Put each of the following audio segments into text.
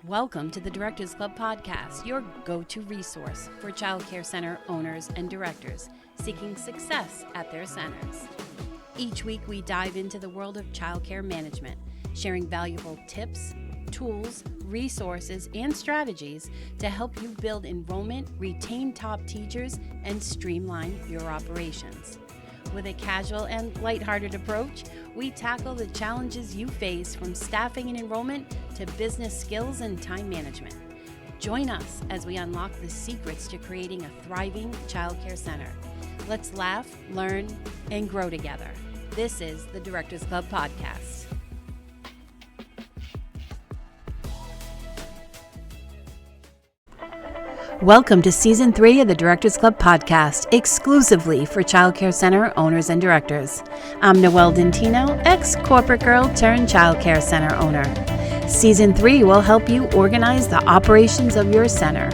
Welcome to the Directors Club podcast, your go-to resource for child care center owners and directors seeking success at their centers. Each week, we dive into the world of child care management, sharing valuable tips, tools, resources, and strategies to help you build enrollment, retain top teachers, and streamline your operations. With a casual and lighthearted approach, we tackle the challenges you face from staffing and enrollment to business skills and time management. Join us as we unlock the secrets to creating a thriving child care center. Let's laugh, learn, and grow together. This is the Directors Club podcast. Welcome to Season 3 of the Directors Club podcast, exclusively for child care center owners and directors. I'm Noelle Dentino, ex-corporate girl turned child care center owner. Season 3 will help you organize the operations of your center.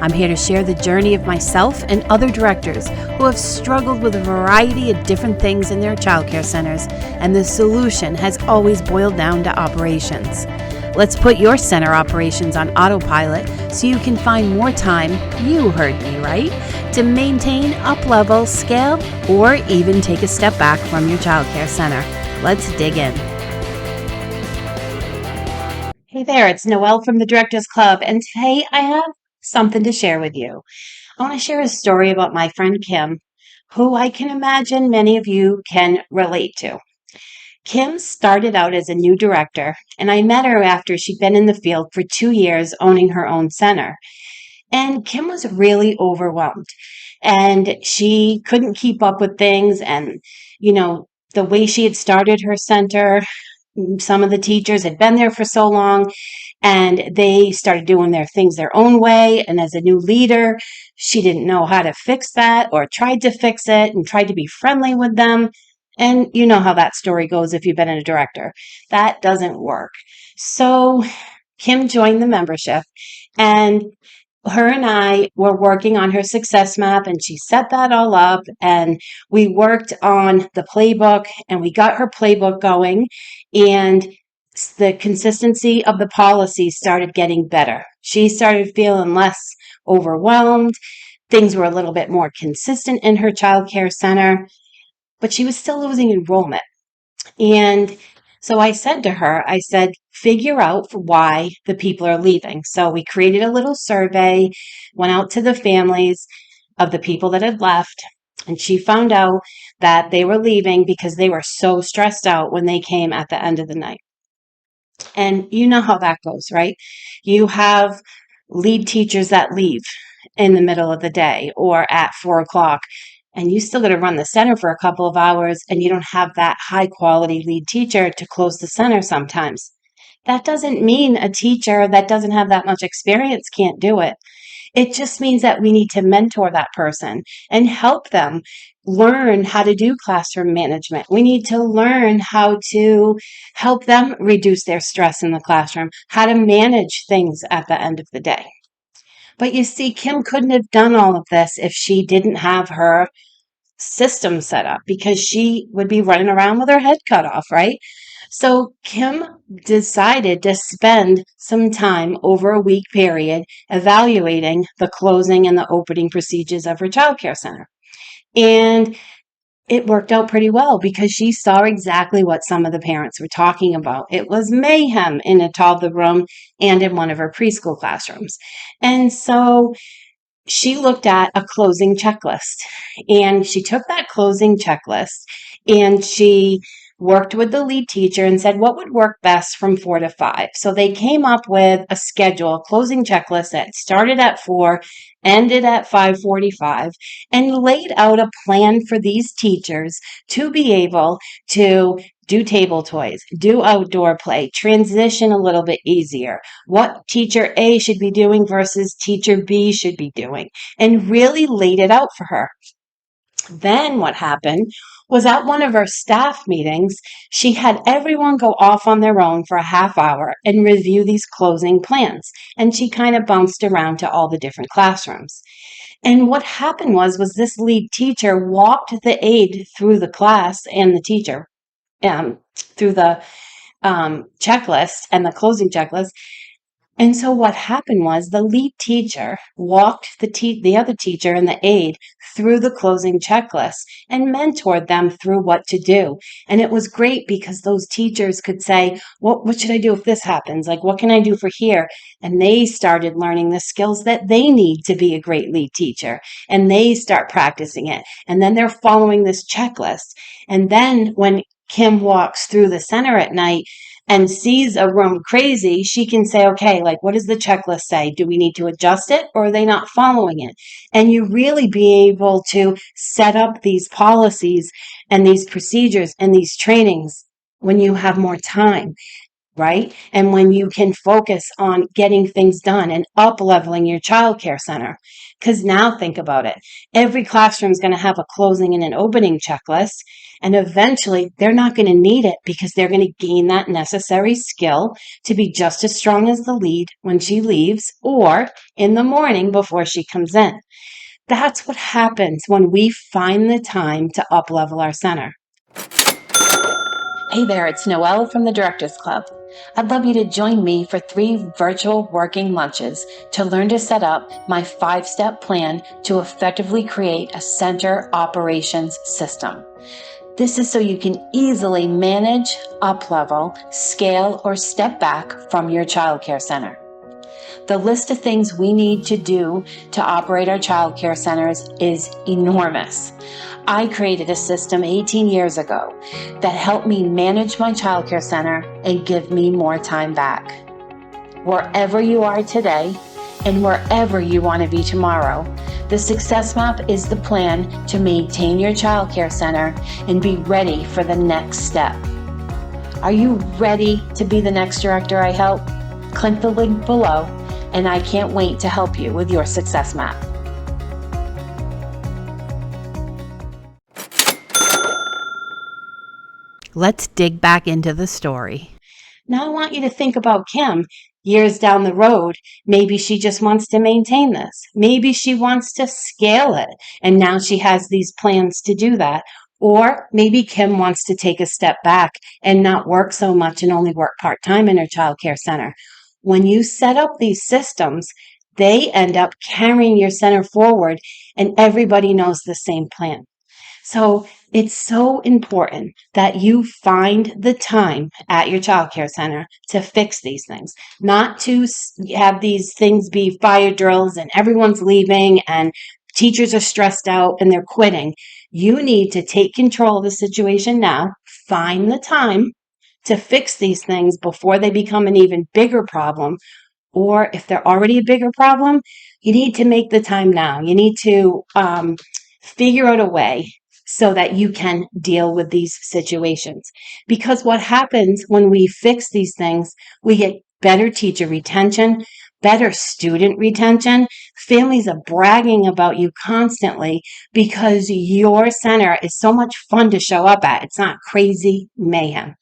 I'm here to share the journey of myself and other directors who have struggled with a variety of different things in their child care centers, and the solution has always boiled down to operations. Let's put your center operations on autopilot so you can find more time, you heard me right, to maintain, up-level, scale, or even take a step back from your childcare center. Let's dig in. Hey there, it's Noelle from the Directors Club, and today I have something to share with you. I want to share a story about my friend Kim, who I can imagine many of you can relate to. Kim started out as a new director, and I met her after she'd been in the field for 2 years owning her own center. And Kim was really overwhelmed, and she couldn't keep up with things. And, the way she had started her center, some of the teachers had been there for so long, and they started doing their things their own way. And as a new leader, she didn't know how to fix that or tried to fix it and tried to be friendly with them. And you know how that story goes if you've been a director. That doesn't work. So Kim joined the membership, and her and I were working on her success map, and she set that all up, and we worked on the playbook, and we got her playbook going, and the consistency of the policy started getting better. She started feeling less overwhelmed. Things were a little bit more consistent in her child care center, but she was still losing enrollment. And so I said to her, figure out why the people are leaving. So we created a little survey, went out to the families of the people that had left, and she found out that they were leaving because they were so stressed out when they came at the end of the night. And you know how that goes, right? You have lead teachers that leave in the middle of the day or at 4 o'clock, and you still got to run the center for a couple of hours, and you don't have that high quality lead teacher to close the center sometimes. That doesn't mean a teacher that doesn't have that much experience can't do it. It just means that we need to mentor that person and help them learn how to do classroom management. We need to learn how to help them reduce their stress in the classroom, how to manage things at the end of the day. But you see, Kim couldn't have done all of this if she didn't have her system set up, because she would be running around with her head cut off, right? So Kim decided to spend some time over a week period evaluating the closing and the opening procedures of her childcare center. And it worked out pretty well because she saw exactly what some of the parents were talking about. It was mayhem in a toddler room and in one of her preschool classrooms. And so she looked at a closing checklist, and she took that closing checklist and she worked with the lead teacher and said what would work best from 4 to 5. So they came up with a schedule, a closing checklist that started at 4, ended at 5:45, and laid out a plan for these teachers to be able to do table toys, do outdoor play, transition a little bit easier, what teacher A should be doing versus teacher B should be doing, and really laid it out for her. Then what happened was, at one of her staff meetings, she had everyone go off on their own for a half hour and review these closing plans. And she kind of bounced around to all the different classrooms. And what happened was this lead teacher walked the aide through the class and the teacher through the checklist and the closing checklist And so what happened was the lead teacher walked the other teacher and the aide through the closing checklist and mentored them through what to do. And it was great because those teachers could say, what should I do if this happens? Like, what can I do for here? And they started learning the skills that they need to be a great lead teacher. And they start practicing it. And then they're following this checklist. And then when Kim walks through the center at night and sees a room crazy, she can say, okay, like, what does the checklist say? Do we need to adjust it, or are they not following it? And you really be able to set up these policies and these procedures and these trainings when you have more time, right? And when you can focus on getting things done and up leveling your childcare center. Because now think about it. Every classroom is going to have a closing and an opening checklist. And eventually they're not going to need it because they're going to gain that necessary skill to be just as strong as the lead when she leaves or in the morning before she comes in. That's what happens when we find the time to up level our center. Hey there, it's Noelle from the Directors Club. I'd love you to join me for 3 virtual working lunches to learn to set up my 5-step plan to effectively create a center operations system. This is so you can easily manage, up-level, scale, or step back from your childcare center. The list of things we need to do to operate our childcare centers is enormous. I created a system 18 years ago that helped me manage my childcare center and give me more time back. Wherever you are today and wherever you want to be tomorrow, the Success Map is the plan to maintain your childcare center and be ready for the next step. Are you ready to be the next director I help? Click the link below, and I can't wait to help you with your Success Map. Let's dig back into the story. Now I want you to think about Kim. Years down the road, maybe she just wants to maintain this. Maybe she wants to scale it, and now she has these plans to do that. Or maybe Kim wants to take a step back and not work so much and only work part-time in her childcare center. When you set up these systems, they end up carrying your center forward, and everybody knows the same plan. So it's so important that you find the time at your childcare center to fix these things, not to have these things be fire drills and everyone's leaving and teachers are stressed out and they're quitting. You need to take control of the situation now, find the time to fix these things before they become an even bigger problem. Or if they're already a bigger problem, you need to make the time now. You need to figure out a way so that you can deal with these situations. Because what happens when we fix these things, we get better teacher retention, better student retention. Families are bragging about you constantly because your center is so much fun to show up at. It's not crazy mayhem.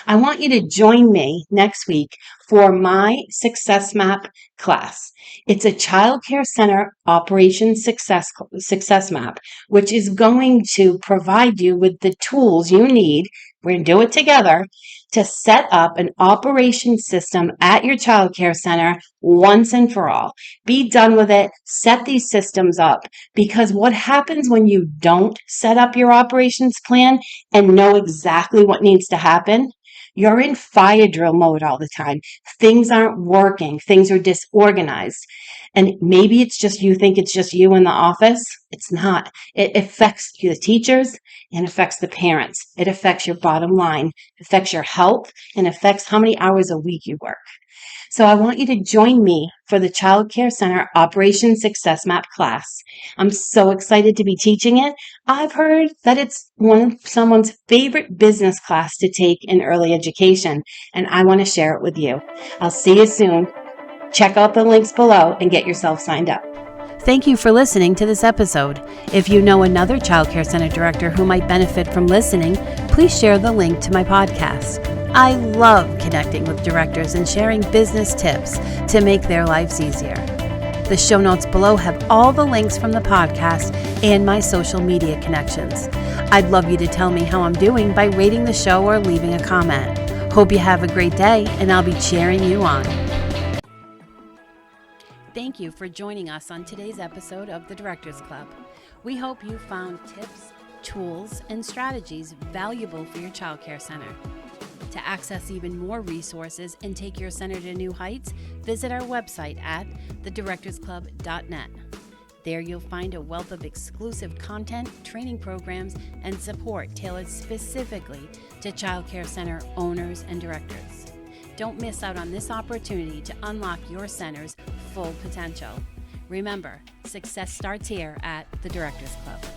I want you to join me next week for my Success Map class. It's a child care center operations success map, which is going to provide you with the tools you need. We're going to do it together to set up an operation system at your child care center once and for all. Be done with it. Set these systems up, because what happens when you don't set up your operations plan and know exactly what needs to happen? You're in fire drill mode all the time. Things aren't working. Things are disorganized. And maybe it's just you think it's just you in the office. It's not. It affects the teachers and affects the parents. It affects your bottom line, affects your health, and affects how many hours a week you work. So I want you to join me for the Child Care Center Operation Success Map class. I'm so excited to be teaching it. I've heard that it's one of someone's favorite business class to take in early education, and I want to share it with you. I'll see you soon. Check out the links below and get yourself signed up. Thank you for listening to this episode. If you know another Child Care Center director who might benefit from listening, please share the link to my podcast. I love connecting with directors and sharing business tips to make their lives easier. The show notes below have all the links from the podcast and my social media connections. I'd love you to tell me how I'm doing by rating the show or leaving a comment. Hope you have a great day, and I'll be cheering you on. Thank you for joining us on today's episode of the Directors Club. We hope you found tips, tools, and strategies valuable for your child care center. To access even more resources and take your center to new heights, visit our website at thedirectorsclub.net. There you'll find a wealth of exclusive content, training programs, and support tailored specifically to child care center owners and directors. Don't miss out on this opportunity to unlock your center's full potential. Remember, success starts here at the Directors Club.